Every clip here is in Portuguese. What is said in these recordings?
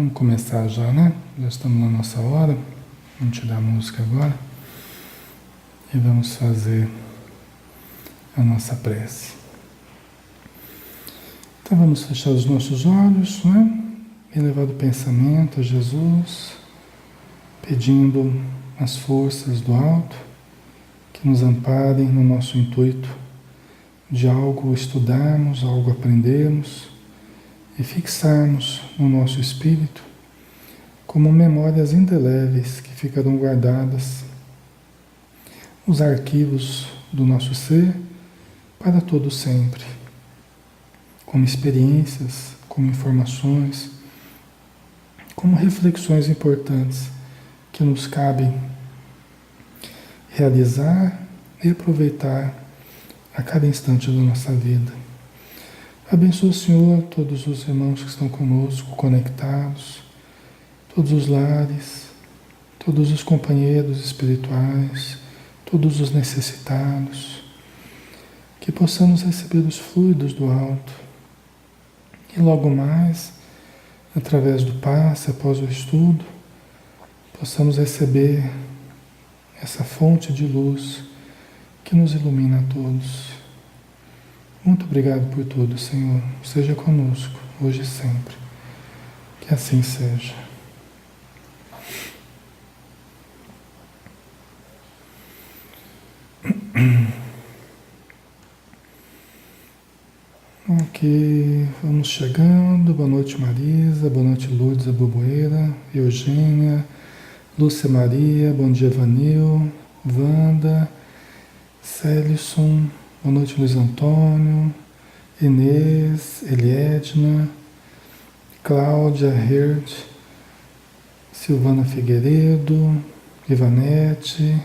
Vamos começar já, né? Já estamos na nossa hora. Vamos tirar a música agora. E vamos fazer a nossa prece. Então vamos fechar os nossos olhos, né? Elevar o pensamento a Jesus, pedindo as forças do alto que nos amparem no nosso intuito de algo estudarmos, algo aprendermos e fixarmos no nosso espírito como memórias indeléveis que ficarão guardadas nos arquivos do nosso ser para todo sempre, como experiências, como informações, como reflexões importantes que nos cabem realizar e aproveitar a cada instante da nossa vida. Abençoa, Senhor, todos os irmãos que estão conosco, conectados, todos os lares, todos os companheiros espirituais, todos os necessitados, que possamos receber os fluidos do alto e logo mais, através do passe, após o estudo, possamos receber essa fonte de luz que nos ilumina a todos. Muito obrigado por tudo, Senhor. Seja conosco, hoje e sempre. Que assim seja. Ok, vamos chegando. Boa noite, Marisa. Boa noite, Lourdes, a Boboeira, Eugênia, Lúcia Maria. Bom dia, Vanil, Wanda, Célison. Boa noite, Luiz Antônio, Inês, Eliedna, Cláudia, Herd, Silvana Figueiredo, Ivanete.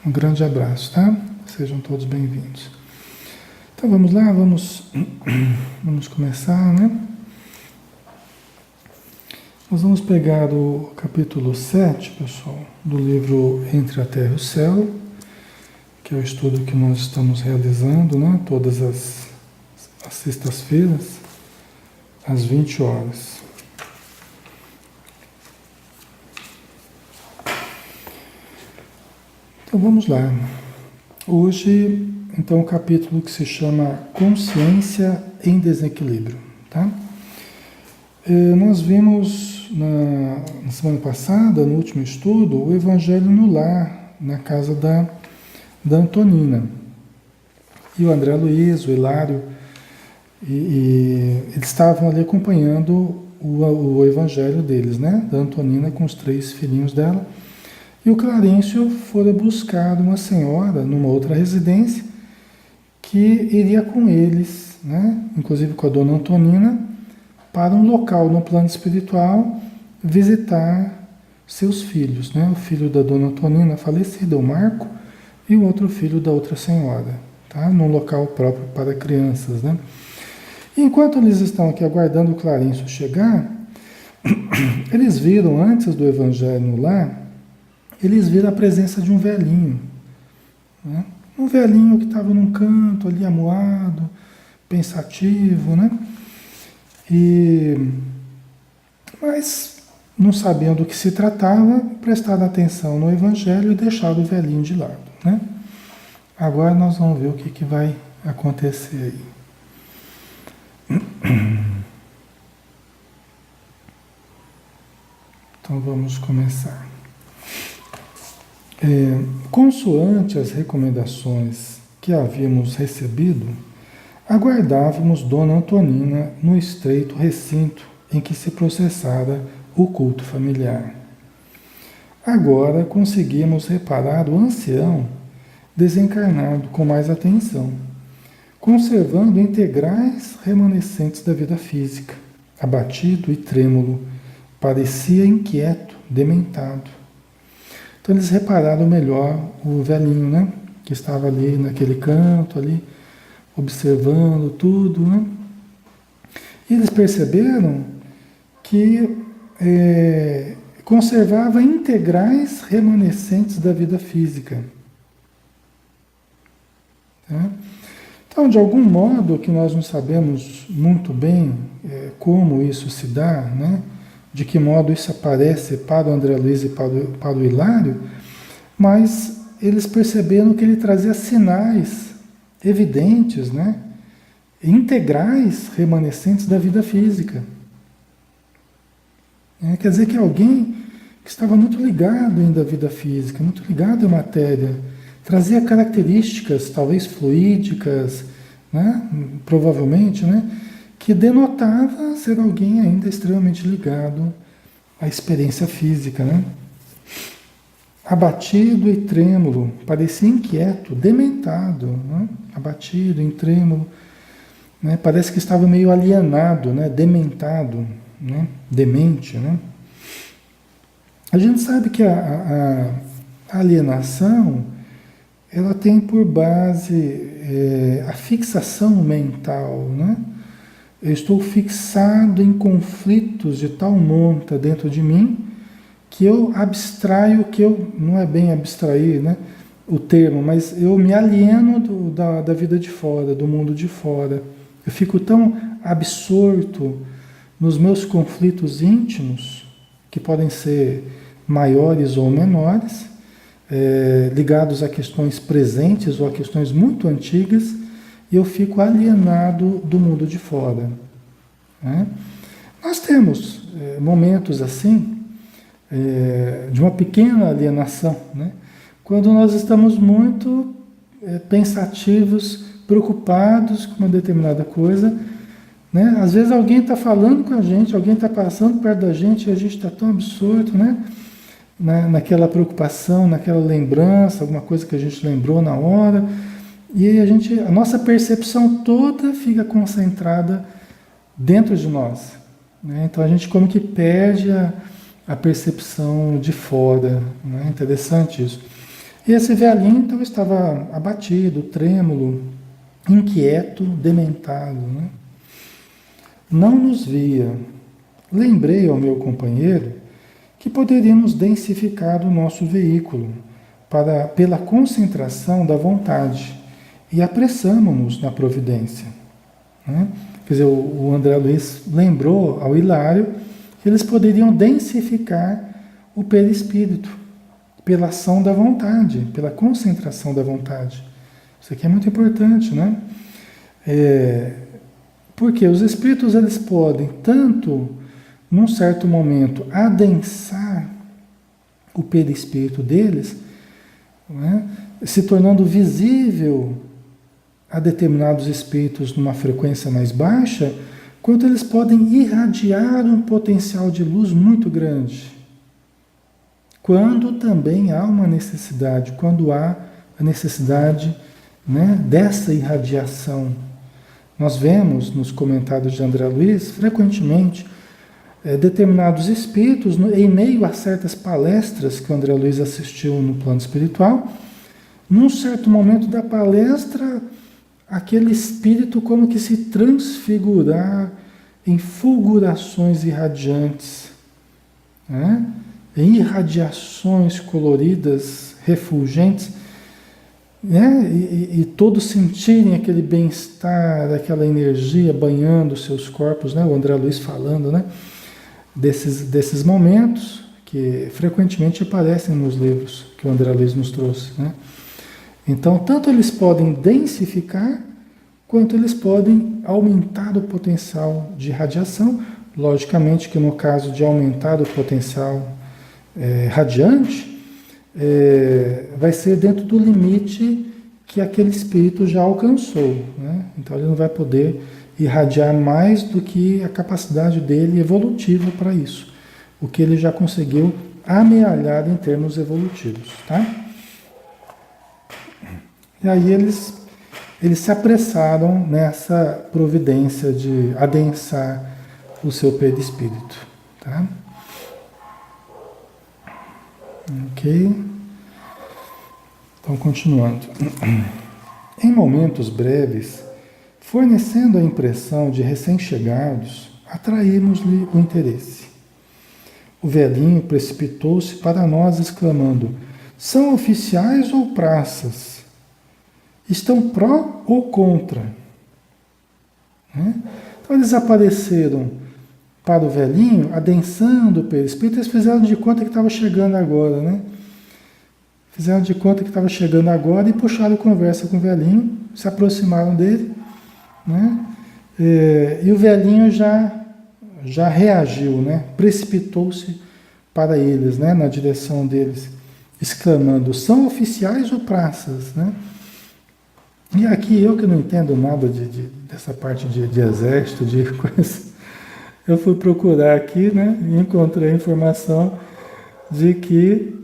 Um grande abraço, tá? Sejam todos bem-vindos. Então vamos lá, vamos começar, né? Nós vamos pegar o capítulo 7, pessoal, do livro Entre a Terra e o Céu, que é o estudo que nós estamos realizando, né? Todas as sextas-feiras, às 20 horas. Então vamos lá. Hoje, então, o capítulo que se chama Consciência em Desequilíbrio, tá? Nós vimos na semana passada, no último estudo, o Evangelho no Lar, na casa da Antonina. E o André Luiz, o Hilário, eles estavam ali acompanhando o Evangelho deles, né? Da Antonina com os 3 filhinhos dela. E o Clarencio fora buscar uma senhora numa outra residência que iria com eles, né? Inclusive com a dona Antonina, para um local no plano espiritual visitar seus filhos, né? O filho da dona Antonina falecido, o Marco, e o outro filho da outra senhora, tá? Num local próprio para crianças, né? E enquanto eles estão aqui aguardando o Clarencio chegar, eles viram, antes do Evangelho no Lar, eles viram a presença de um velhinho, né? Um velhinho que estava num canto ali, amuado, pensativo, né? Mas, não sabendo do que se tratava, prestaram atenção no Evangelho e deixaram o velhinho de lado, né? Agora nós vamos ver o que vai acontecer aí. Então vamos começar. Consoante as recomendações que havíamos recebido, aguardávamos Dona Antonina no estreito recinto em que se processara o culto familiar. Agora conseguimos reparar o ancião desencarnado com mais atenção, conservando integrais remanescentes da vida física, abatido e trêmulo, parecia inquieto, dementado. Então eles repararam melhor o velhinho, né? Que estava ali naquele canto, ali, observando tudo, né? E eles perceberam que conservava integrais remanescentes da vida física. Tá? Então, de algum modo, que nós não sabemos muito bem como isso se dá, né? de que modo isso aparece para o André Luiz e para o Hilário, mas eles perceberam que ele trazia sinais evidentes, né? Integrais remanescentes da vida física. Quer dizer que alguém que estava muito ligado ainda à vida física, muito ligado à matéria, trazia características, talvez fluídicas, né? Provavelmente, né? Que denotava ser alguém ainda extremamente ligado à experiência física, né? Abatido e trêmulo, parecia inquieto, dementado, né? Abatido e trêmulo, né? Parece que estava meio alienado, né? Dementado, né? Demente, né? A gente sabe que a alienação, ela tem por base a fixação mental, né? Eu estou fixado em conflitos de tal monta dentro de mim que eu abstraio, que eu, não é bem abstrair, né, o termo, mas eu me alieno da vida de fora, do mundo de fora. Eu fico tão absorto nos meus conflitos íntimos, que podem ser maiores ou menores, ligados a questões presentes ou a questões muito antigas, e eu fico alienado do mundo de fora, né? Nós temos momentos assim, de uma pequena alienação, né? Quando nós estamos muito pensativos, preocupados com uma determinada coisa, né? Às vezes alguém está falando com a gente, alguém está passando perto da gente e a gente está tão absorto, né? Naquela preocupação, naquela lembrança, alguma coisa que a gente lembrou na hora, e aí a nossa percepção toda fica concentrada dentro de nós, né? Então a gente como que perde a percepção de fora, né? Interessante isso. E esse velhinho então estava abatido, trêmulo, inquieto, dementado, né? Não nos via. Lembrei ao meu companheiro que poderíamos densificar o nosso veículo pela concentração da vontade e apressamo-nos na providência, né? Quer dizer, o André Luiz lembrou ao Hilário que eles poderiam densificar o perispírito pela ação da vontade, pela concentração da vontade. Isso aqui é muito importante, né? Porque os espíritos eles podem tanto, num certo momento, adensar o perispírito deles, né? Se tornando visível a determinados espíritos numa frequência mais baixa, quanto eles podem irradiar um potencial de luz muito grande. Quando também há uma necessidade, quando há a necessidade, né, dessa irradiação. Nós vemos nos comentários de André Luiz, frequentemente, determinados espíritos, em meio a certas palestras que o André Luiz assistiu no plano espiritual, num certo momento da palestra, aquele espírito como que se transfigurar em fulgurações irradiantes, né? Em irradiações coloridas, refulgentes, né? E todos sentirem aquele bem-estar, aquela energia banhando os seus corpos, né? O André Luiz falando, né? Desses momentos que frequentemente aparecem nos livros que o André Luiz nos trouxe, né? Então, tanto eles podem densificar, quanto eles podem aumentar o potencial de radiação. Logicamente que no caso de aumentar o potencial radiante, vai ser dentro do limite que aquele espírito já alcançou, né? Então ele não vai poder irradiar mais do que a capacidade dele evolutiva para isso, o que ele já conseguiu amealhar em termos evolutivos, tá? E aí eles se apressaram nessa providência de adensar o seu perispírito, tá? Ok? Então, continuando. Em momentos breves, fornecendo a impressão de recém-chegados, atraímos-lhe o interesse. O velhinho precipitou-se para nós, exclamando: são oficiais ou praças? Estão pró ou contra? Né? Então eles apareceram para o velhinho, adensando o perispírito, eles fizeram de conta que estava chegando agora, né? Fizeram de conta que estava chegando agora e puxaram conversa com o velhinho, se aproximaram dele, né? E o velhinho já reagiu, né? Precipitou-se para eles, né? Na direção deles, exclamando: são oficiais ou praças, né? E aqui eu que não entendo nada dessa parte de exército, de coisa, eu fui procurar aqui, né? E encontrei a informação de que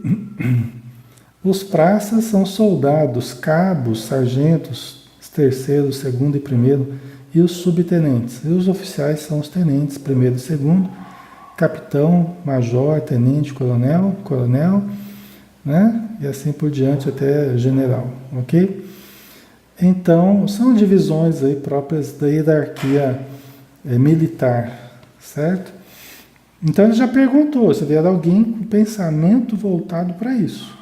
os praças são soldados, cabos, sargentos, terceiro, segundo e primeiro, e os subtenentes. E os oficiais são os tenentes, primeiro e segundo, capitão, major, tenente, coronel, né? E assim por diante até general, ok? Então, são divisões aí próprias da hierarquia militar, certo? Então ele já perguntou, se vier alguém com pensamento voltado para isso.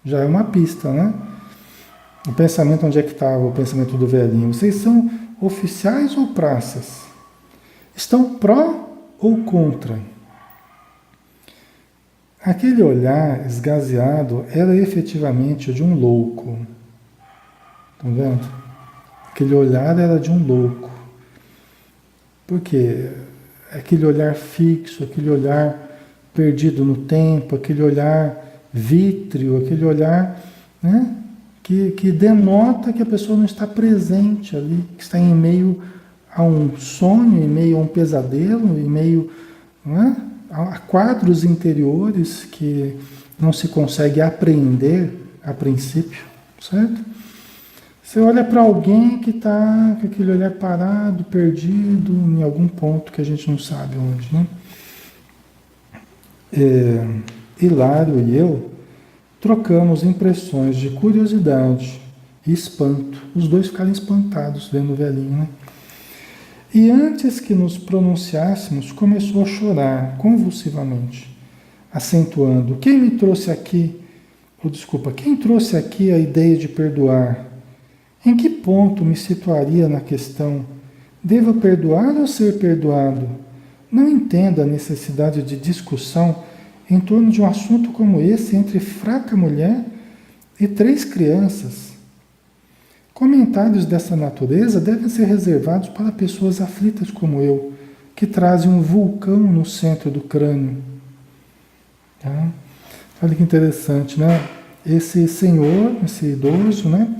Já é uma pista, né? O pensamento, onde é que estava o pensamento do velhinho? Vocês são oficiais ou praças? Estão pró ou contra? Aquele olhar esgazeado era efetivamente de um louco. Estão vendo? Aquele olhar era de um louco. Por quê? Aquele olhar fixo, aquele olhar perdido no tempo, aquele olhar vítreo, aquele olhar, né, que denota que a pessoa não está presente ali, que está em meio a um sonho, em meio a um pesadelo, em meio, né, a quadros interiores que não se consegue apreender a princípio, certo? Você olha para alguém que está com aquele olhar parado, perdido, em algum ponto que a gente não sabe onde, né? Hilário e eu trocamos impressões de curiosidade e espanto. Os dois ficaram espantados vendo o velhinho, né? E antes que nos pronunciássemos, começou a chorar convulsivamente, acentuando: quem trouxe aqui a ideia de perdoar? Em que ponto me situaria na questão? Devo perdoar ou ser perdoado? Não entendo a necessidade de discussão em torno de um assunto como esse entre fraca mulher e 3 crianças. Comentários dessa natureza devem ser reservados para pessoas aflitas como eu, que trazem um vulcão no centro do crânio. Tá? Olha que interessante, né? Esse senhor, esse idoso, né?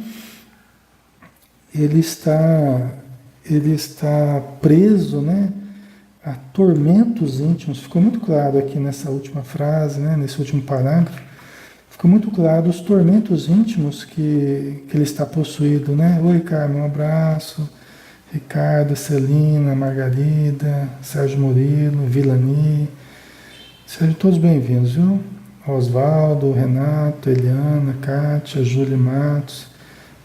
Ele está preso, né, a tormentos íntimos. Ficou muito claro aqui nessa última frase, né, nesse último parágrafo. Ficou muito claro os tormentos íntimos que ele está possuído, né? Oi, Carmen, um abraço. Ricardo, Celina, Margarida, Sérgio Murilo, Vilani. Sejam todos bem-vindos, viu? Oswaldo, Renato, Eliana, Kátia, Júlia Matos,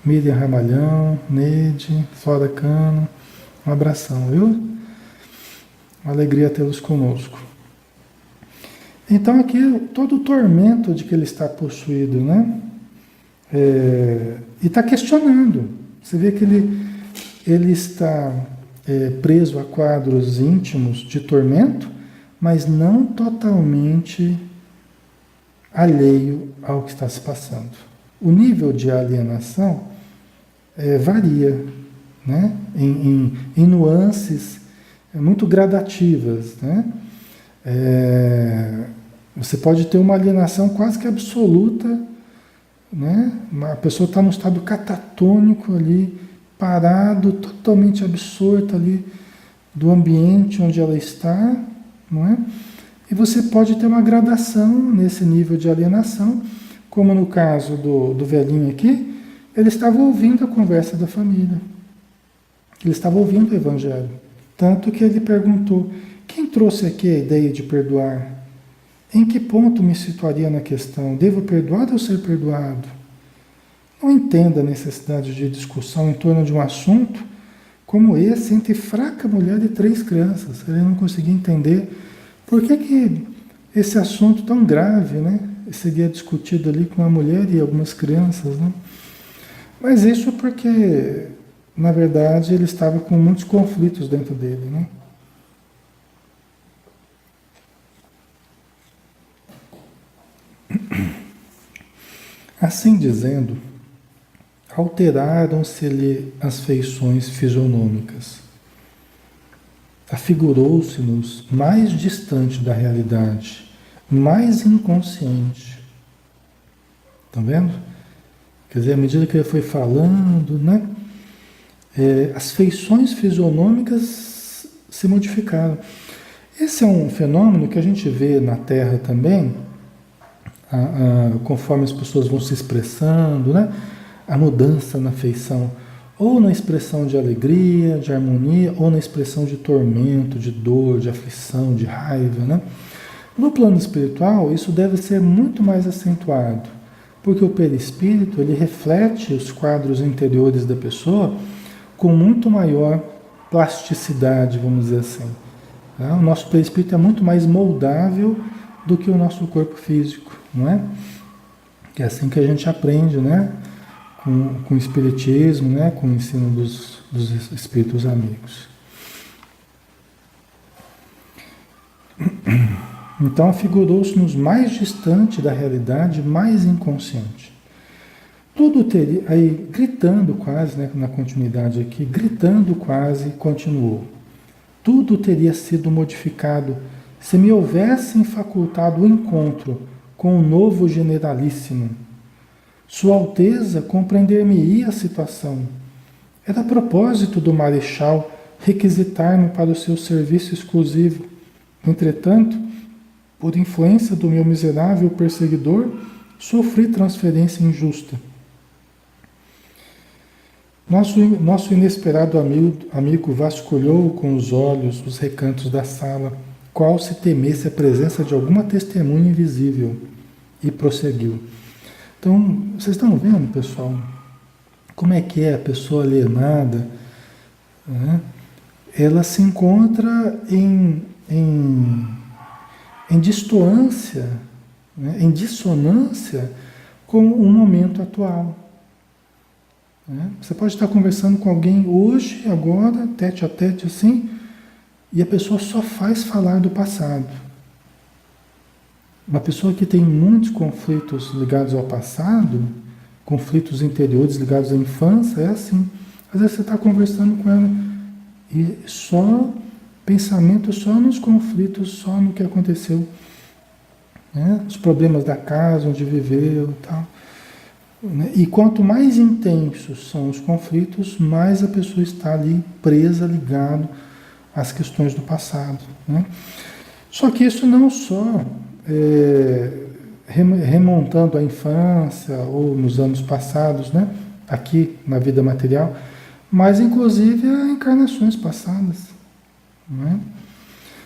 Miriam Ramalhão, Neide, Flora Cano, um abração, viu? Uma alegria tê-los conosco. Então aqui todo o tormento de que ele está possuído, né? E está questionando. Você vê que ele está preso a quadros íntimos de tormento, mas não totalmente alheio ao que está se passando. O nível de alienação varia, né? Em nuances muito gradativas, né? Você pode ter uma alienação quase que absoluta, né? A pessoa está num estado catatônico ali, parado, totalmente absorta ali do ambiente onde ela está, não é? E você pode ter uma gradação nesse nível de alienação, como no caso do velhinho aqui, ele estava ouvindo a conversa da família. Ele estava ouvindo o Evangelho. Tanto que ele perguntou: quem trouxe aqui a ideia de perdoar? Em que ponto me situaria na questão? Devo perdoar ou ser perdoado? Não entenda a necessidade de discussão em torno de um assunto como esse entre fraca mulher e 3 crianças. Ele não conseguia entender por que esse assunto tão grave, né, seria discutido ali com uma mulher e algumas crianças, né? Mas isso porque, na verdade, ele estava com muitos conflitos dentro dele, né? Assim dizendo, alteraram-se-lhe as feições fisionômicas. Afigurou-se-nos mais distante da realidade, mais inconsciente. Estão vendo? Quer dizer, à medida que ele foi falando, né? As feições fisionômicas se modificaram. Esse é um fenômeno que a gente vê na Terra também, conforme as pessoas vão se expressando, né? A mudança na feição, ou na expressão de alegria, de harmonia, ou na expressão de tormento, de dor, de aflição, de raiva, né? No plano espiritual, isso deve ser muito mais acentuado, porque o perispírito, ele reflete os quadros interiores da pessoa com muito maior plasticidade, vamos dizer assim. Tá? O nosso perispírito é muito mais moldável do que o nosso corpo físico, não é? Que é assim que a gente aprende, né? Com o espiritismo, né? Com o ensino dos espíritos amigos. Então, afigurou-se-nos mais distante da realidade, mais inconsciente. Tudo teria, aí gritando quase, né, na continuidade aqui, gritando quase, continuou. Tudo teria sido modificado se me houvessem facultado o encontro com o novo generalíssimo. Sua Alteza compreender-me-ia a situação. Era propósito do Marechal requisitar-me para o seu serviço exclusivo. Entretanto, por influência do meu miserável perseguidor, sofri transferência injusta. Nosso inesperado amigo vasculhou com os olhos os recantos da sala, qual se temesse a presença de alguma testemunha invisível, e prosseguiu. Então, vocês estão vendo, pessoal, como é que é a pessoa alienada, né? Ela se encontra em distoância, né? Em dissonância com o momento atual. Você pode estar conversando com alguém hoje, agora, tete a tete assim, e a pessoa só faz falar do passado. Uma pessoa que tem muitos conflitos ligados ao passado, conflitos interiores ligados à infância, é assim. Às vezes você está conversando com ela e só pensamento só nos conflitos, só no que aconteceu, né? Os problemas da casa, onde viveu e tal. E quanto mais intensos são os conflitos, mais a pessoa está ali presa, ligado às questões do passado, né? Só que isso não só remontando à infância ou nos anos passados, né? Aqui na vida material, mas inclusive a encarnações passadas, né?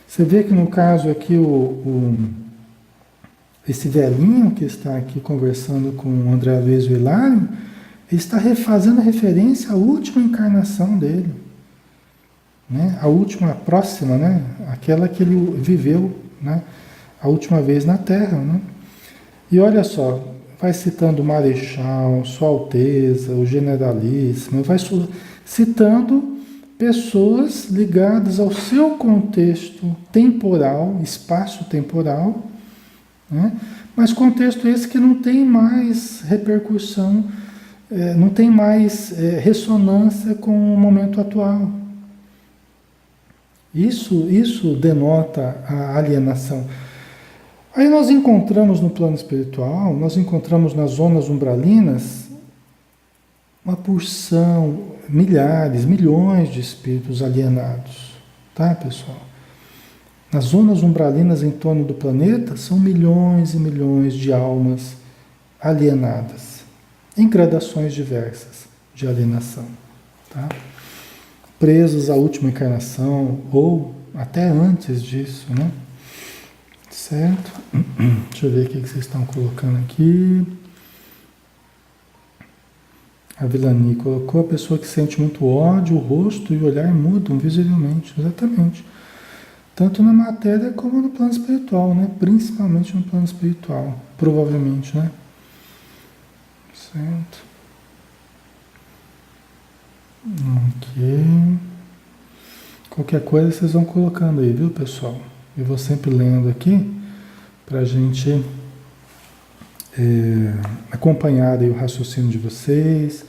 Você vê que no caso aqui esse velhinho que está aqui conversando com o André Luiz Hilário, ele está fazendo referência à última encarnação dele, né? A última, a próxima, né? Aquela que ele viveu, né? A última vez na Terra, né? E olha só, vai citando o Marechal, Sua Alteza, o Generalíssimo, vai citando pessoas ligadas ao seu contexto temporal, espaço-temporal, né? Mas contexto esse que não tem mais repercussão, não tem mais ressonância com o momento atual. Isso denota a alienação. Aí nós encontramos no plano espiritual, nós encontramos nas zonas umbralinas uma porção, milhares, milhões de espíritos alienados, tá, pessoal? Nas zonas umbralinas em torno do planeta são milhões e milhões de almas alienadas, em gradações diversas de alienação, tá? Presos à última encarnação ou até antes disso, né? Certo? Deixa eu ver o que vocês estão colocando aqui. A Vilani colocou: a pessoa que sente muito ódio, o rosto e o olhar mudam visivelmente. Exatamente. Tanto na matéria como no plano espiritual, né? Principalmente no plano espiritual, provavelmente, né? Certo. Ok. Qualquer coisa vocês vão colocando aí, viu, pessoal? Eu vou sempre lendo aqui pra gente acompanhar aí o raciocínio de vocês,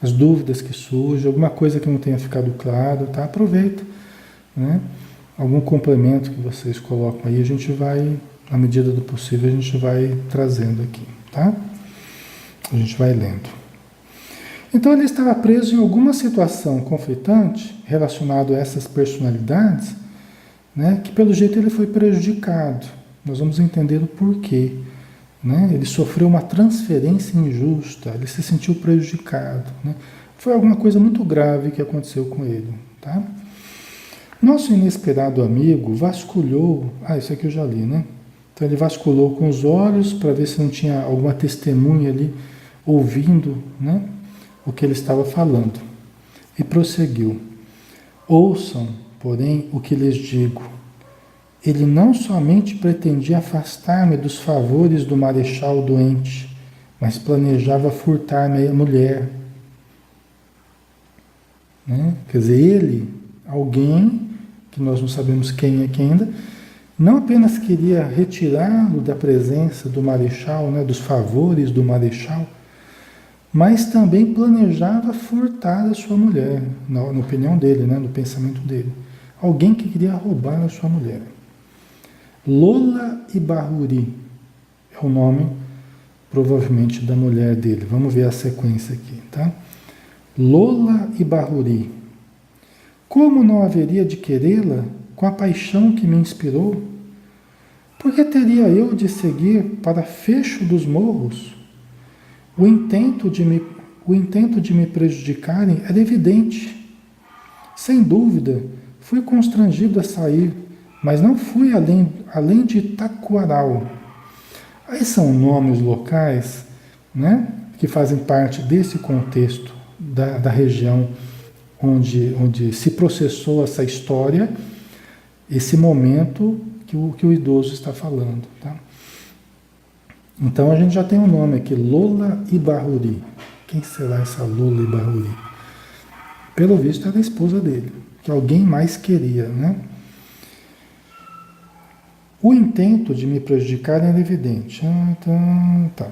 as dúvidas que surgem, alguma coisa que não tenha ficado claro, tá? Aproveita, né? Algum complemento que vocês colocam aí, a gente vai, na medida do possível, a gente vai trazendo aqui, tá? A gente vai lendo. Então ele estava preso em alguma situação conflitante relacionado a essas personalidades, né? Que pelo jeito ele foi prejudicado. Nós vamos entender o porquê. Né? Ele sofreu uma transferência injusta, ele se sentiu prejudicado. Né? Foi alguma coisa muito grave que aconteceu com ele. Tá? Nosso inesperado amigo vasculhou. Isso aqui eu já li, né? Então ele vasculou com os olhos para ver se não tinha alguma testemunha ali ouvindo, né, o que ele estava falando. E prosseguiu: ouçam, porém, o que lhes digo. Ele não somente pretendia afastar-me dos favores do marechal doente, mas planejava furtar-me a mulher. Né? Quer dizer, ele, alguém, que nós não sabemos quem é quem ainda, não apenas queria retirá-lo da presença do marechal, né, dos favores do marechal, mas também planejava furtar a sua mulher, na opinião dele, né, no pensamento dele. Alguém que queria roubar a sua mulher. Lola Ibahuri é o nome, provavelmente, da mulher dele. Vamos ver a sequência aqui, tá? Lola Ibahuri. Como não haveria de querê-la com a paixão que me inspirou? Por que teria eu de seguir para fecho dos morros? O intento de me prejudicarem era evidente. Sem dúvida, fui constrangido a sair, mas não fui além de Taquaral. Aí são nomes locais, né, que fazem parte desse contexto da região onde se processou essa história, esse momento que o idoso está falando. Tá? Então a gente já tem um nome aqui, Lola Ibahuri. Quem será essa Lola Ibahuri? Pelo visto era a esposa dele, que alguém mais queria, né? O intento de me prejudicar era evidente. Tá.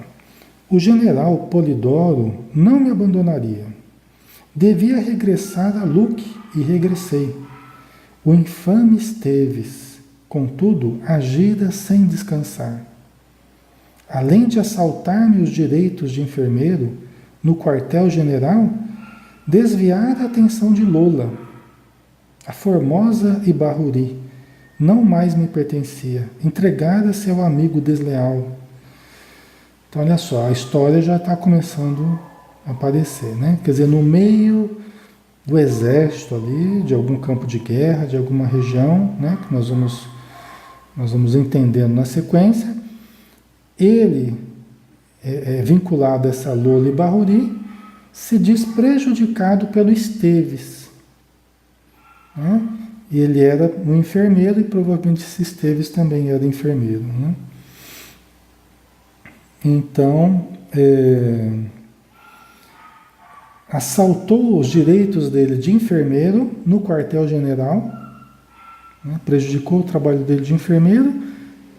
O general Polidoro não me abandonaria. Devia regressar a Luque e regressei. O infame Esteves, contudo, agira sem descansar. Além de assaltar-me os direitos de enfermeiro no quartel-general, desviar a atenção de Lola, a formosa Ibahuri, não mais me pertencia, entregada a seu amigo desleal. Então, olha só, a história já está começando a aparecer, né? Quer dizer, no meio do exército ali, de algum campo de guerra, de alguma região, né? Que nós vamos entendendo na sequência, ele, vinculado a essa Lola Ibahuri, se diz prejudicado pelo Esteves, né? E ele era um enfermeiro e provavelmente esse Esteves também era enfermeiro, né? Então, assaltou os direitos dele de enfermeiro no quartel-general, né? Prejudicou o trabalho dele de enfermeiro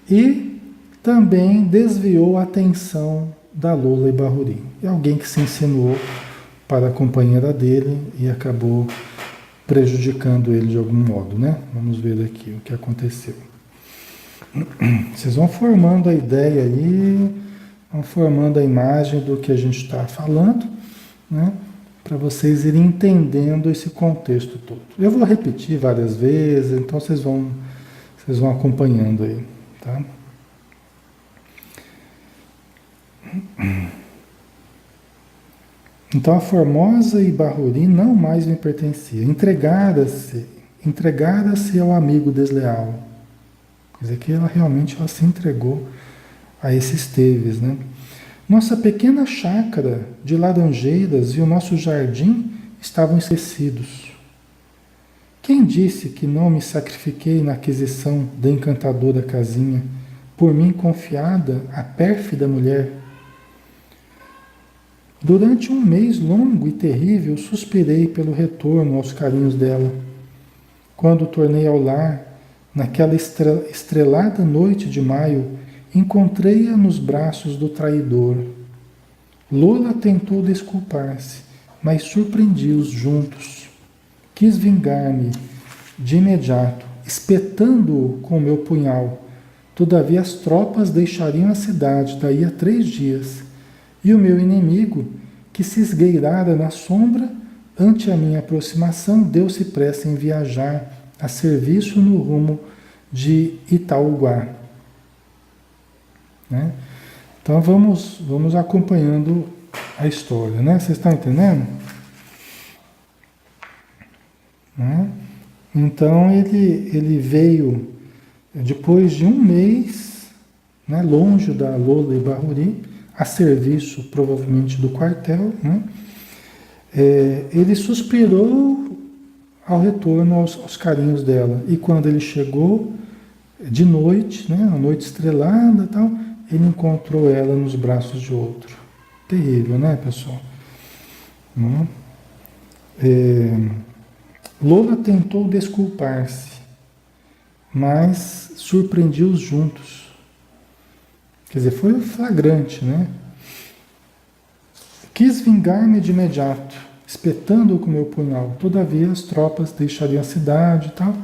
e também desviou a atenção da Lola Ibahuri. É alguém que se insinuou para a companheira dele e acabou prejudicando ele de algum modo, né? Vamos ver aqui o que aconteceu. Vocês vão formando a ideia aí, vão formando a imagem do que a gente está falando, né? Para vocês irem entendendo esse contexto todo. Eu vou repetir várias vezes, então vocês vão acompanhando aí, tá? Então a formosa Ibahuri não mais me pertencia, entregara-se ao amigo desleal. Quer dizer que ela se entregou a esse Esteves, né? Nossa pequena chácara de laranjeiras e o nosso jardim estavam esquecidos. Quem disse que não me sacrifiquei na aquisição da encantadora casinha, por mim confiada à pérfida mulher? Durante um mês longo e terrível, suspirei pelo retorno aos carinhos dela. Quando tornei ao lar, naquela estrelada noite de maio, encontrei-a nos braços do traidor. Lola tentou desculpar-se, mas surpreendi-os juntos. Quis vingar-me de imediato, espetando-o com meu punhal. Todavia as tropas deixariam a cidade daí a 3 dias, e o meu inimigo, que se esgueirara na sombra, ante a minha aproximação, deu-se pressa em viajar a serviço no rumo de Itaúguá. Né? Então vamos acompanhando a história, né? Vocês estão entendendo? Né? Então ele veio depois de 1 mês, né, longe da Lola e Bahuri, a serviço provavelmente do quartel, né? Ele suspirou ao retorno aos carinhos dela. E quando ele chegou de noite, né, a noite estrelada e tal, ele encontrou ela nos braços de outro. Terrível, né, pessoal? Não? Lola tentou desculpar-se, mas surpreendiu-os juntos. Quer dizer, foi flagrante, né? Quis vingar-me de imediato, espetando-o com meu punhal. Todavia as tropas deixariam a cidade e tal.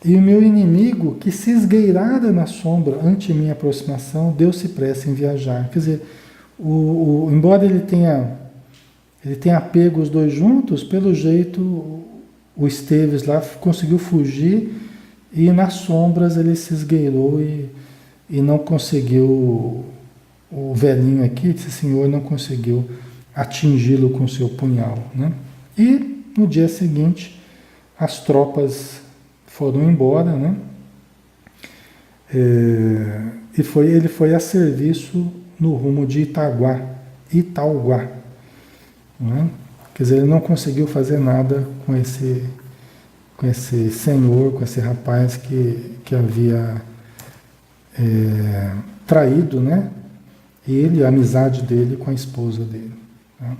E o meu inimigo, que se esgueirara na sombra ante minha aproximação, deu-se pressa em viajar. Quer dizer, embora ele tenha pego os dois juntos, pelo jeito o Esteves lá conseguiu fugir e nas sombras ele se esgueirou e não conseguiu, o velhinho aqui, esse senhor, não conseguiu atingi-lo com seu punhal, né? E no dia seguinte as tropas foram embora, né? Ele foi a serviço no rumo de Itaúguá, né? Quer dizer, ele não conseguiu fazer nada com esse senhor, com esse rapaz que havia traído, né? Ele, a amizade dele com a esposa dele. Né?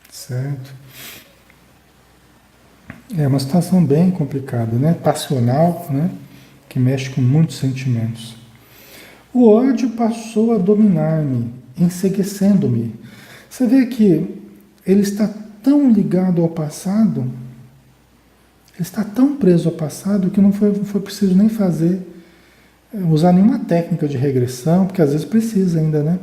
Certo? É uma situação bem complicada, né? Passional, né? Que mexe com muitos sentimentos. O ódio passou a dominar-me, enceguecendo-me. Você vê que ele está tão ligado ao passado, ele está tão preso ao passado que não foi preciso nem usar nenhuma técnica de regressão, porque às vezes precisa ainda, né?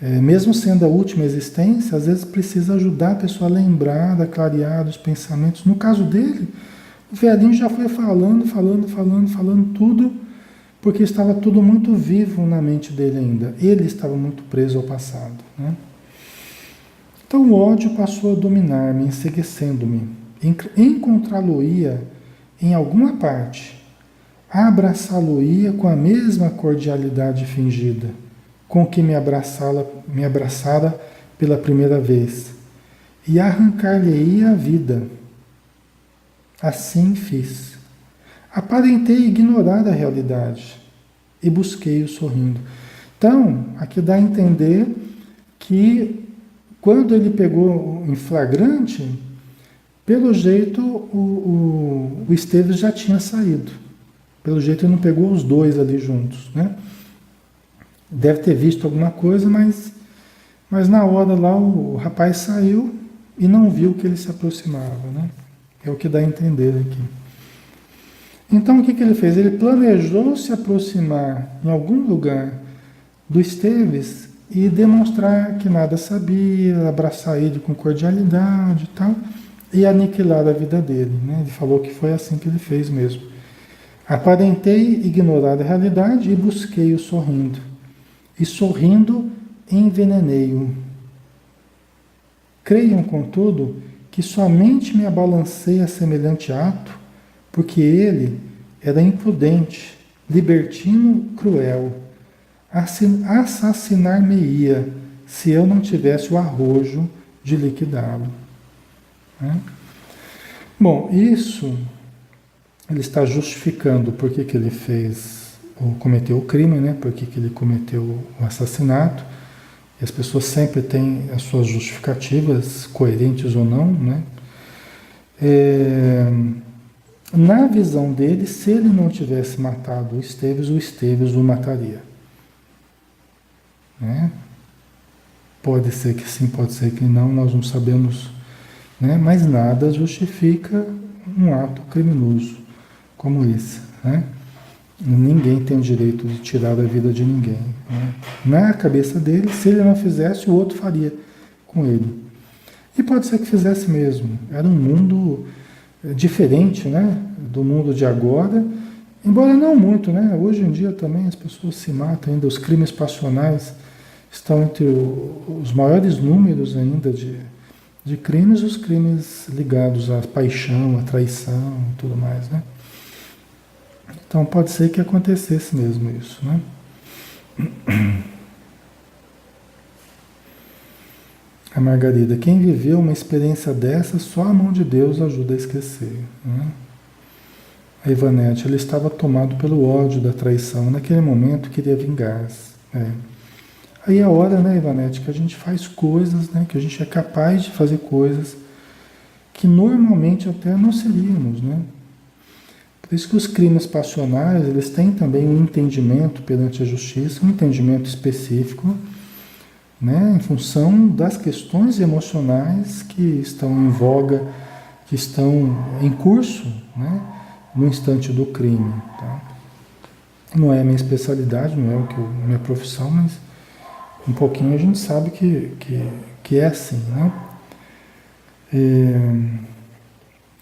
Mesmo sendo a última existência, às vezes precisa ajudar a pessoa a lembrar, a clarear os pensamentos. No caso dele, o velhinho já foi falando tudo, porque estava tudo muito vivo na mente dele ainda. Ele estava muito preso ao passado, né? Então o ódio passou a dominar-me, enceguecendo-me. Encontrá-lo-ia em alguma parte, abraçá-lo-ia com a mesma cordialidade fingida, com que me abraçara pela primeira vez, e arrancar-lhe-ia a vida. Assim fiz. Aparentei ignorar a realidade e busquei-o sorrindo. Então, aqui dá a entender que quando ele pegou em flagrante, pelo jeito o Esteves já tinha saído. Pelo jeito ele não pegou os dois ali juntos, né? Deve ter visto alguma coisa, mas na hora lá o rapaz saiu e não viu que ele se aproximava, né? É o que dá a entender aqui. Então o que ele fez? Ele planejou se aproximar em algum lugar do Esteves e demonstrar que nada sabia, abraçar ele com cordialidade e tal, e aniquilar a vida dele, né? Ele falou que foi assim que ele fez mesmo. Aparentei ignorar a realidade e busquei-o sorrindo. E sorrindo, envenenei-o. Creiam, contudo, que somente me abalancei a semelhante ato, porque ele era imprudente, libertino, cruel. Assassinar-me-ia, se eu não tivesse o arrojo de liquidá-lo. Né? Bom, isso ele está justificando por que ele cometeu o crime, né? Por que ele cometeu o assassinato. E as pessoas sempre têm as suas justificativas, coerentes ou não, né? Na visão dele, se ele não tivesse matado o Estévez o mataria. Né? Pode ser que sim, pode ser que não, nós não sabemos, né? Mas nada justifica um ato criminoso como esse. Né? Ninguém tem o direito de tirar a vida de ninguém. Né? Na cabeça dele, se ele não fizesse, o outro faria com ele. E pode ser que fizesse mesmo. Era um mundo diferente, né, do mundo de agora, embora não muito, né? Hoje em dia também as pessoas se matam ainda, os crimes passionais estão entre os maiores números ainda de crimes, os crimes ligados à paixão, à traição e tudo mais, né? Então pode ser que acontecesse mesmo isso, né? A Margarida, quem viveu uma experiência dessa, só a mão de Deus ajuda a esquecer. Né? A Ivanete, ele estava tomado pelo ódio da traição, naquele momento queria vingar-se. Aí é a hora, né, Ivanete, que a gente faz coisas, né, que a gente é capaz de fazer coisas que normalmente até não seríamos, né? Por isso que os crimes passionais, eles têm também um entendimento perante a justiça, um entendimento específico, né, em função das questões emocionais que estão em voga, que estão em curso, né, no instante do crime. Tá? Não é a minha especialidade, não é a minha profissão, mas um pouquinho a gente sabe que é assim. Né?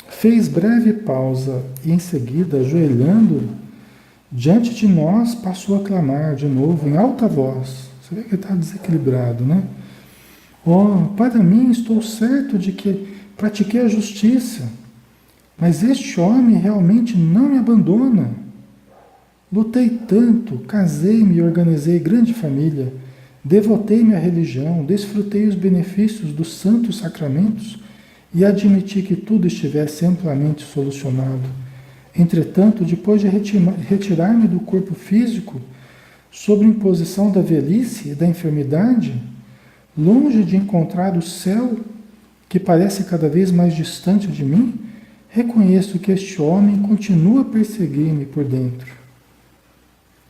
Fez breve pausa e em seguida, ajoelhando diante de nós, passou a clamar de novo em alta voz. Você vê que ele está desequilibrado, né? Para mim, estou certo de que pratiquei a justiça, mas este homem realmente não me abandona. Lutei tanto, casei-me e organizei grande família, devotei-me à religião, desfrutei os benefícios dos santos sacramentos e admiti que tudo estivesse amplamente solucionado. Entretanto, depois de retirar-me do corpo físico, sob imposição da velhice e da enfermidade, longe de encontrar o céu, que parece cada vez mais distante de mim, reconheço que este homem continua a perseguir-me por dentro.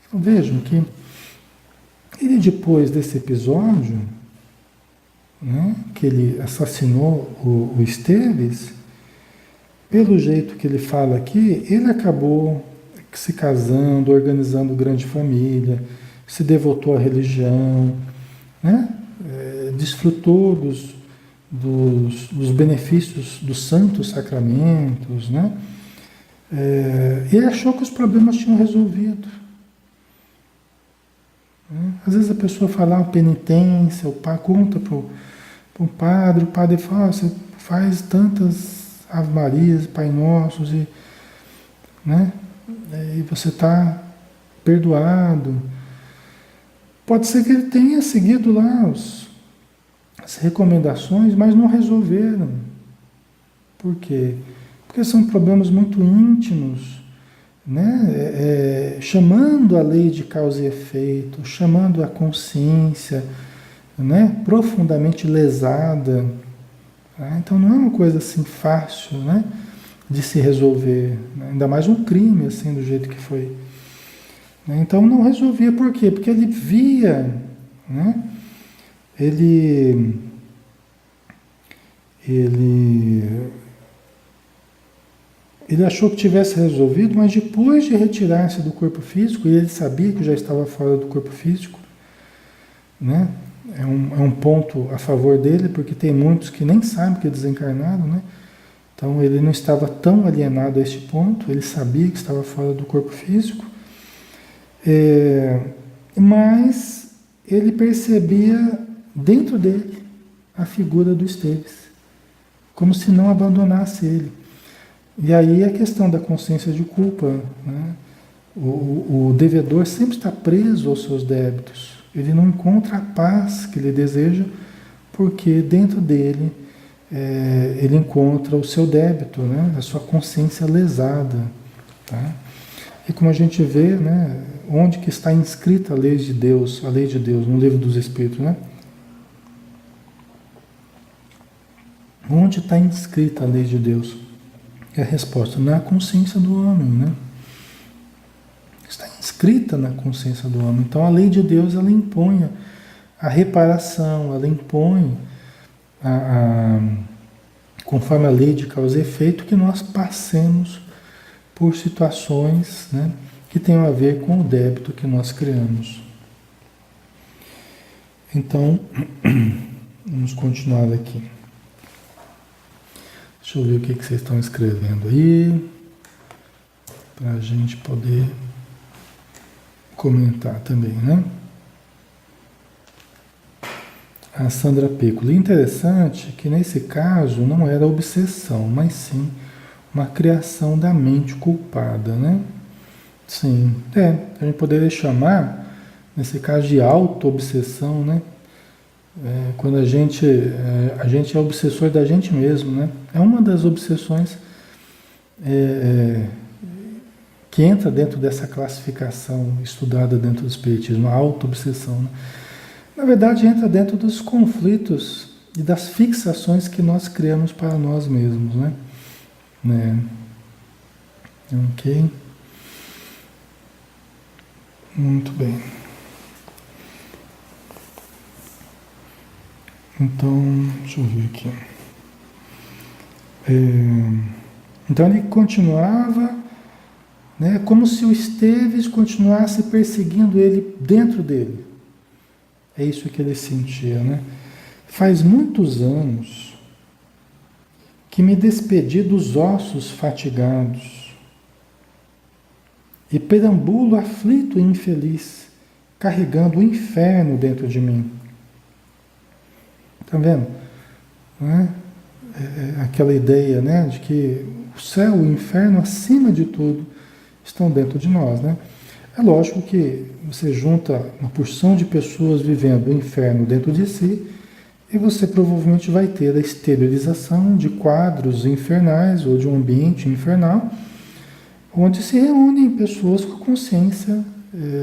Então, vejam que ele, depois desse episódio, né, que ele assassinou o Estévez, pelo jeito que ele fala aqui, ele acabou se casando, organizando grande família, se devotou à religião, né? Desfrutou dos benefícios dos santos sacramentos, né? E achou que os problemas tinham resolvido. Né? Às vezes a pessoa fala penitência, o pai conta para o padre fala, você faz tantas Ave Marias, Pai Nossos, né? E você está perdoado. Pode ser que ele tenha seguido lá as recomendações, mas não resolveram. Por quê? Porque são problemas muito íntimos, né? Chamando a lei de causa e efeito, chamando a consciência, né? Profundamente lesada. Tá? Então não é uma coisa assim fácil, né? De se resolver, né? Ainda mais um crime assim do jeito que foi. Então não resolvia, por quê? Porque ele via, né? Ele achou que tivesse resolvido, mas depois de retirar-se do corpo físico, e ele sabia que já estava fora do corpo físico, né? É um ponto a favor dele, porque tem muitos que nem sabem que é desencarnado, né? Então ele não estava tão alienado a este ponto, ele sabia que estava fora do corpo físico, mas ele percebia dentro dele a figura do Estévez, como se não abandonasse ele. E aí a questão da consciência de culpa, né? O devedor sempre está preso aos seus débitos, ele não encontra a paz que ele deseja, porque dentro dele ele encontra o seu débito, né? A sua consciência lesada. Tá? E como a gente vê, né? Onde que está inscrita a lei de Deus, no livro dos Espíritos, né? Onde está inscrita a lei de Deus? É a resposta na consciência do homem, né? Está inscrita na consciência do homem. Então a lei de Deus, ela impõe a reparação, ela impõe conforme a lei de causa e efeito, que nós passemos por situações, né, que tenham a ver com o débito que nós criamos. Então, vamos continuar aqui. Deixa eu ver o que vocês estão escrevendo aí, para a gente poder comentar também, né? A Sandra Pécula. Interessante que nesse caso não era obsessão, mas sim uma criação da mente culpada, né? Sim, a gente poderia chamar, nesse caso, de auto-obsessão, né? Quando a gente é obsessor da gente mesmo, né? É uma das obsessões que entra dentro dessa classificação estudada dentro do Espiritismo, a auto-obsessão, né? Na verdade, entra dentro dos conflitos e das fixações que nós criamos para nós mesmos, né? Ok? Muito bem. Então, deixa eu ver aqui. Então ele continuava, né, como se o Esteves continuasse perseguindo ele dentro dele. É isso que ele sentia, né? Faz muitos anos que me despedi dos ossos fatigados e perambulo aflito e infeliz, carregando o inferno dentro de mim. Tá vendo? Né? Aquela ideia, né, de que o céu e o inferno, acima de tudo, estão dentro de nós, né? É lógico que você junta uma porção de pessoas vivendo o inferno dentro de si e você provavelmente vai ter a exteriorização de quadros infernais ou de um ambiente infernal, onde se reúnem pessoas com a consciência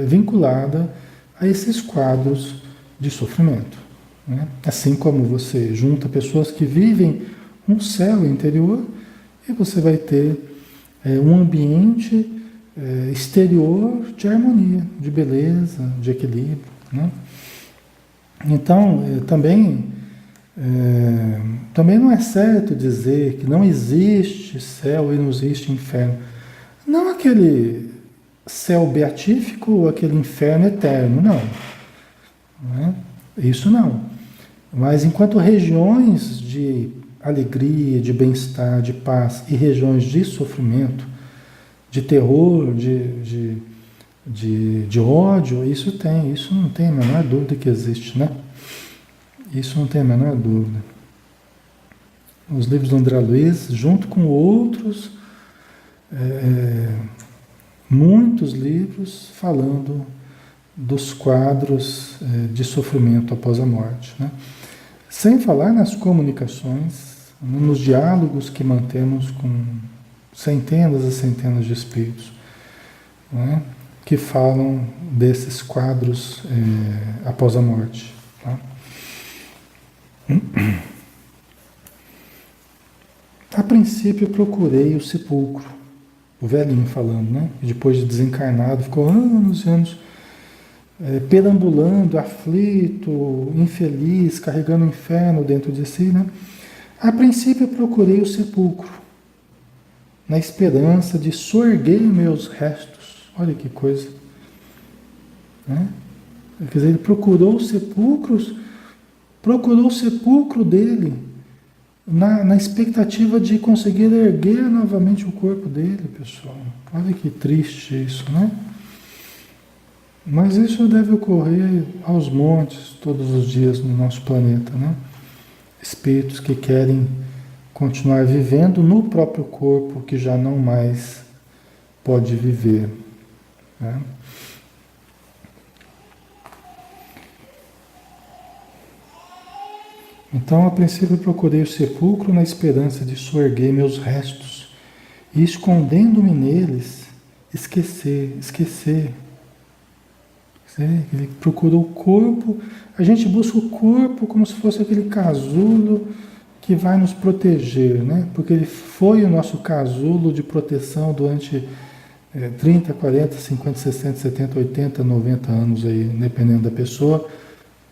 vinculada a esses quadros de sofrimento, né? Assim como você junta pessoas que vivem um céu interior e você vai ter um ambiente exterior de harmonia, de beleza, de equilíbrio, né? Então, também não é certo dizer que não existe céu e não existe inferno. Não aquele céu beatífico ou aquele inferno eterno, não. Né? Isso não. Mas enquanto regiões de alegria, de bem-estar, de paz e regiões de sofrimento, de terror, de ódio, isso não tem a menor dúvida que existe, né? Isso não tem a menor dúvida. Os livros do André Luiz, junto com outros, muitos livros falando dos quadros de sofrimento após a morte, né? Sem falar nas comunicações, nos diálogos que mantemos com centenas e centenas de espíritos, né, que falam desses quadros após a morte. Tá? A princípio procurei o sepulcro, o velhinho falando, né? Depois de desencarnado, ficou anos e anos perambulando, aflito, infeliz, carregando o inferno dentro de si, né? A princípio procurei o sepulcro, na esperança de soerguer meus restos. Olha que coisa. Né? Quer dizer, ele procurou o sepulcro dele, na expectativa de conseguir erguer novamente o corpo dele, pessoal. Olha que triste isso, né? Mas isso deve ocorrer aos montes, todos os dias no nosso planeta, né? Espíritos que querem continuar vivendo no próprio corpo que já não mais pode viver, né? Então, a princípio, procurei o sepulcro na esperança de soerguer meus restos e, escondendo-me neles, esquecer. Ele procurou o corpo, a gente busca o corpo como se fosse aquele casulo que vai nos proteger, né? Porque ele foi o nosso casulo de proteção durante 30, 40, 50, 60, 70, 80, 90 anos aí, dependendo da pessoa.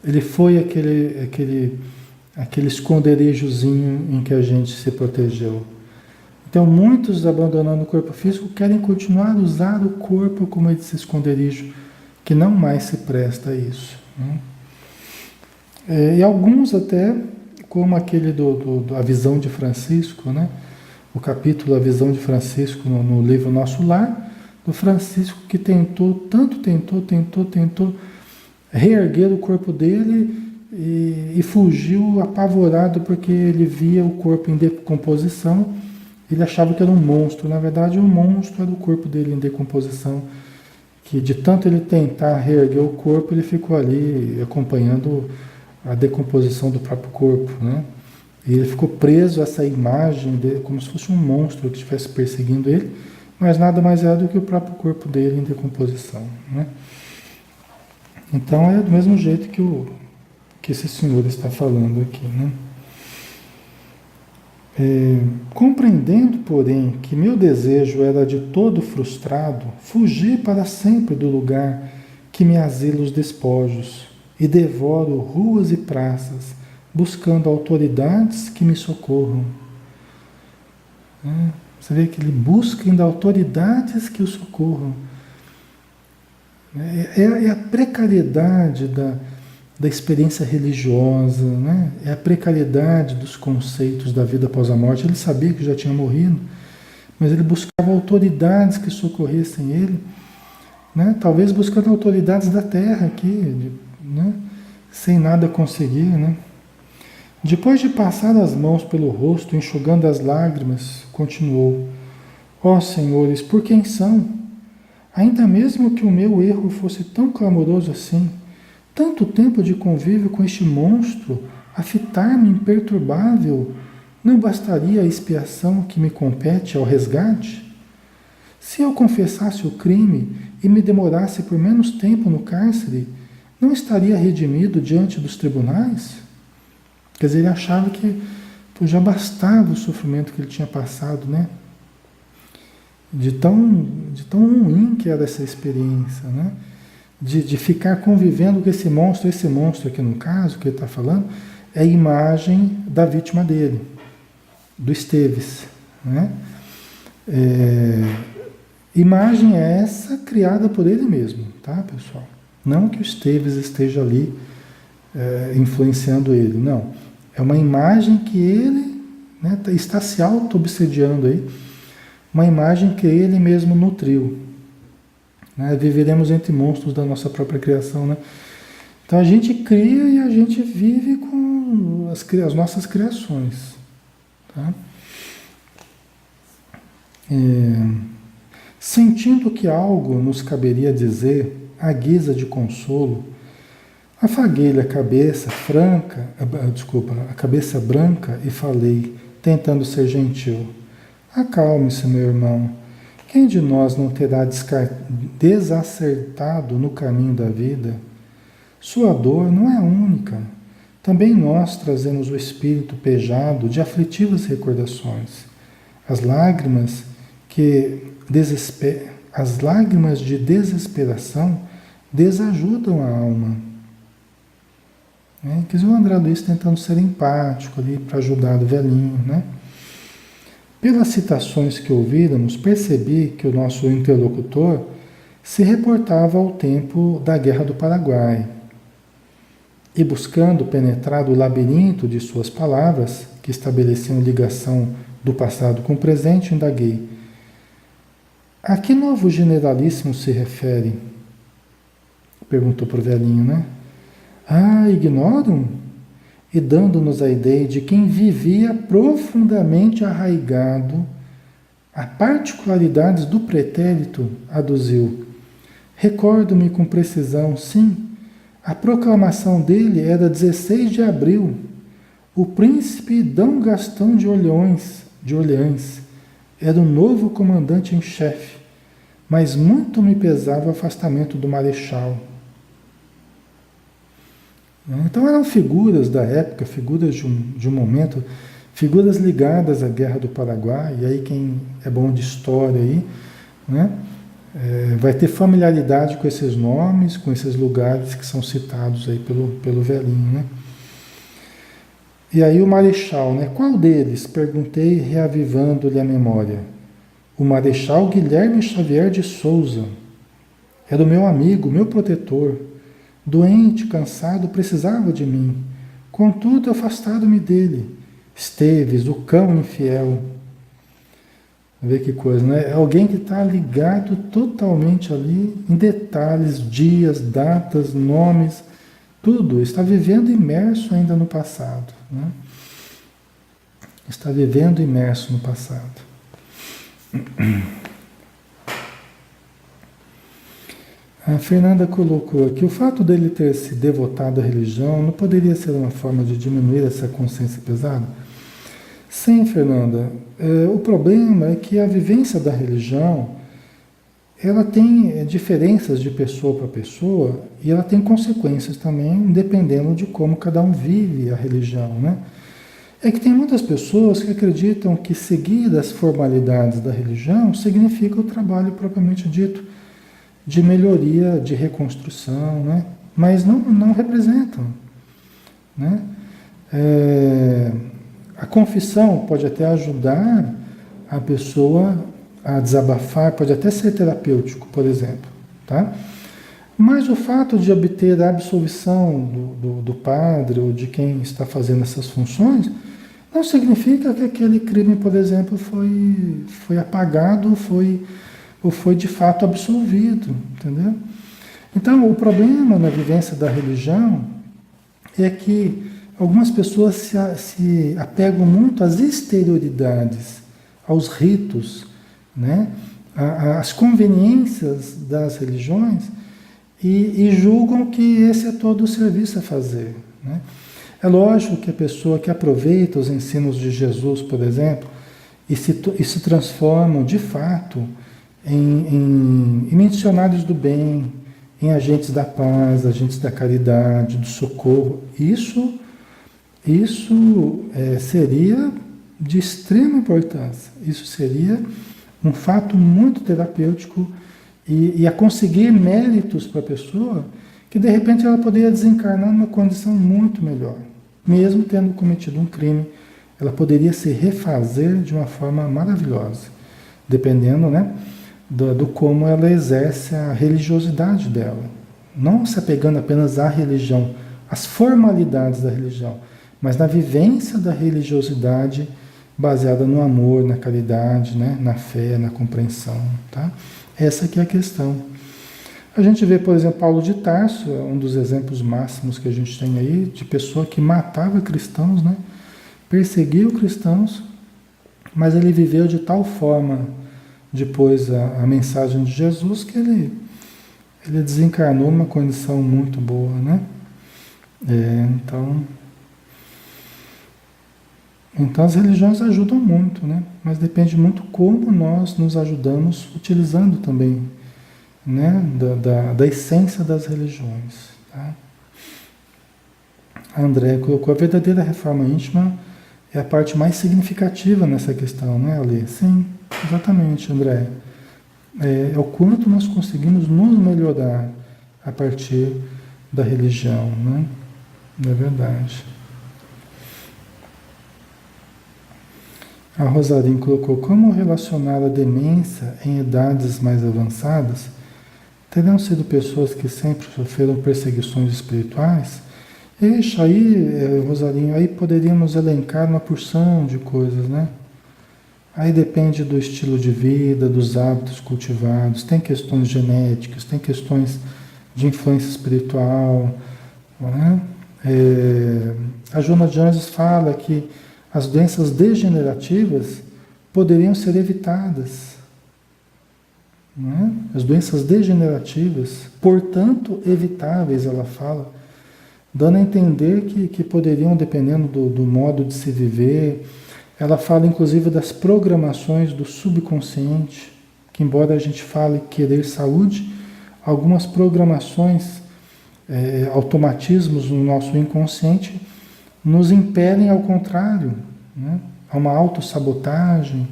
Ele foi aquele esconderijozinho em que a gente se protegeu. Então, muitos abandonando o corpo físico querem continuar a usar o corpo como esse esconderijo, que não mais se presta a isso, né? E alguns até, como aquele a visão de Francisco, né? O capítulo A Visão de Francisco no livro Nosso Lar, do Francisco que tentou reerguer o corpo dele e fugiu apavorado porque ele via o corpo em decomposição. Ele achava que era um monstro. Na verdade, o monstro era o corpo dele em decomposição, que de tanto ele tentar reerguer o corpo, ele ficou ali acompanhando a decomposição do próprio corpo, né? E ele ficou preso a essa imagem dele, como se fosse um monstro que estivesse perseguindo ele, mas nada mais é do que o próprio corpo dele em decomposição, né? Então é do mesmo jeito que esse senhor está falando aqui, né? Compreendendo, porém, que meu desejo era de todo frustrado, fugi para sempre do lugar que me asila os despojos e devoro ruas e praças, buscando autoridades que me socorram. Você vê que ele busca ainda autoridades que o socorram. É a precariedade da experiência religiosa, né? É a precariedade dos conceitos da vida após a morte. Ele sabia que já tinha morrido, mas ele buscava autoridades que socorressem ele, né? Talvez buscando autoridades da terra aqui, né? Sem nada conseguir, né? Depois de passar as mãos pelo rosto, enxugando as lágrimas, continuou: ó senhores, por quem são? Ainda mesmo que o meu erro fosse tão clamoroso assim, tanto tempo de convívio com este monstro, a fitar-me imperturbável, não bastaria a expiação que me compete ao resgate? Se eu confessasse o crime e me demorasse por menos tempo no cárcere, não estaria redimido diante dos tribunais? Quer dizer, ele achava que já bastava o sofrimento que ele tinha passado, né? De tão ruim que era essa experiência, né? De ficar convivendo com esse monstro aqui no caso, que ele está falando, é a imagem da vítima dele, do Esteves, né? Imagem é essa criada por ele mesmo, tá, pessoal? Não que o Esteves esteja ali influenciando ele, não. É uma imagem que ele, né, está se auto-obsediando aí, uma imagem que ele mesmo nutriu. Né? Viveremos entre monstros da nossa própria criação, né? Então a gente cria e a gente vive com as nossas criações. Tá? Sentindo que algo nos caberia dizer, à guisa de consolo, afaguei-lhe a cabeça a cabeça branca e falei, tentando ser gentil: acalme-se, meu irmão. Quem de nós não terá desacertado no caminho da vida? Sua dor não é única. Também nós trazemos o espírito pejado de aflitivas recordações. As lágrimas de desesperação desajudam a alma. Quer dizer, o André Luiz tentando ser empático ali para ajudar o velhinho, né? Pelas citações que ouviramos, percebi que o nosso interlocutor se reportava ao tempo da Guerra do Paraguai. E buscando penetrar o labirinto de suas palavras, que estabeleciam ligação do passado com o presente, indaguei: a que novo generalíssimo se refere? Perguntou para o velhinho, né? Ah, ignoram? E dando-nos a ideia de quem vivia profundamente arraigado a particularidades do pretérito, aduziu: recordo-me com precisão, sim, a proclamação dele era 16 de abril. O príncipe D. Gastão de Orleans era o novo comandante em chefe, mas muito me pesava o afastamento do marechal. Então eram figuras da época, figuras de um momento, figuras ligadas à Guerra do Paraguai, e aí quem é bom de história aí, né? Vai ter familiaridade com esses nomes, com esses lugares que são citados aí pelo velhinho, né? E aí o Marechal, né? Qual deles? Perguntei, reavivando-lhe a memória. O Marechal Guilherme Xavier de Souza. Era o meu amigo, meu protetor. Doente, cansado, precisava de mim. Contudo, afastado-me dele. Esteves, o cão infiel. Vê que coisa, né? É alguém que está ligado totalmente ali, em detalhes, dias, datas, nomes, tudo. Está vivendo imerso ainda no passado, né? Está vivendo imerso no passado. A Fernanda colocou aqui, o fato dele ter se devotado à religião não poderia ser uma forma de diminuir essa consciência pesada? Sim, Fernanda. O problema é que a vivência da religião, ela tem diferenças de pessoa para pessoa e ela tem consequências também, dependendo de como cada um vive a religião, né? É que tem muitas pessoas que acreditam que seguir as formalidades da religião significa o trabalho propriamente dito, de melhoria, de reconstrução, né? Mas não representam, né? A confissão pode até ajudar a pessoa a desabafar, pode até ser terapêutico, por exemplo, tá? Mas o fato de obter a absolvição do padre ou de quem está fazendo essas funções não significa que aquele crime, por exemplo, foi apagado ou foi de fato absolvido, entendeu? Então, o problema na vivência da religião é que algumas pessoas se apegam muito às exterioridades, aos ritos, né? Às conveniências das religiões e julgam que esse é todo o serviço a fazer, né? É lógico que a pessoa que aproveita os ensinos de Jesus, por exemplo, e se transformam de fato em missionários do bem, em agentes da paz, agentes da caridade, do socorro, isso seria de extrema importância. Isso seria um fato muito terapêutico e a conseguir méritos para a pessoa que de repente ela poderia desencarnar numa condição muito melhor. Mesmo tendo cometido um crime, ela poderia se refazer de uma forma maravilhosa, dependendo, né, do como ela exerce a religiosidade dela. Não se apegando apenas à religião, às formalidades da religião, mas na vivência da religiosidade baseada no amor, na caridade, né? Na fé, na compreensão, tá? Essa que é a questão. A gente vê, por exemplo, Paulo de Tarso, um dos exemplos máximos que a gente tem aí, de pessoa que matava cristãos, né? Perseguiu cristãos, mas ele viveu de tal forma depois a mensagem de Jesus que ele desencarnou numa condição muito boa, né? Então as religiões ajudam muito, né? Mas depende muito como nós nos ajudamos utilizando também, né? Da essência das religiões, tá? A André colocou, a verdadeira reforma íntima é a parte mais significativa nessa questão, né, Alê? Sim, exatamente, André. É o quanto nós conseguimos nos melhorar a partir da religião, né? É verdade. A Rosarinho colocou, como relacionar a demência em idades mais avançadas? Terão sido pessoas que sempre sofreram perseguições espirituais? Eixa, aí, Rosarinho, aí poderíamos elencar uma porção de coisas, né? Aí depende do estilo de vida, dos hábitos cultivados, tem questões genéticas, tem questões de influência espiritual, né? A Joana de Anjos fala que as doenças degenerativas poderiam ser evitadas, né? As doenças degenerativas, portanto, evitáveis, ela fala, dando a entender que poderiam, dependendo do modo de se viver. Ela fala, inclusive, das programações do subconsciente, que embora a gente fale querer saúde, algumas programações, automatismos no nosso inconsciente, nos impelem ao contrário, né? Há uma autossabotagem.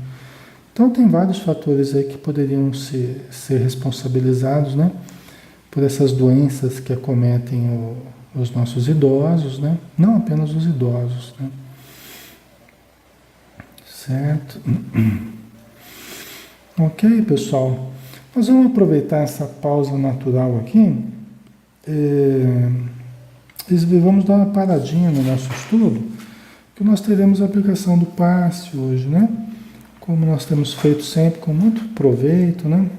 Então tem vários fatores aí que poderiam ser responsabilizados, né? Por essas doenças que acometem os nossos idosos, né? Não apenas os idosos, né? Certo? Ok, pessoal. Nós vamos aproveitar essa pausa natural aqui. E vamos dar uma paradinha no nosso estudo, que nós teremos a aplicação do passe hoje, né? Como nós temos feito sempre com muito proveito, né?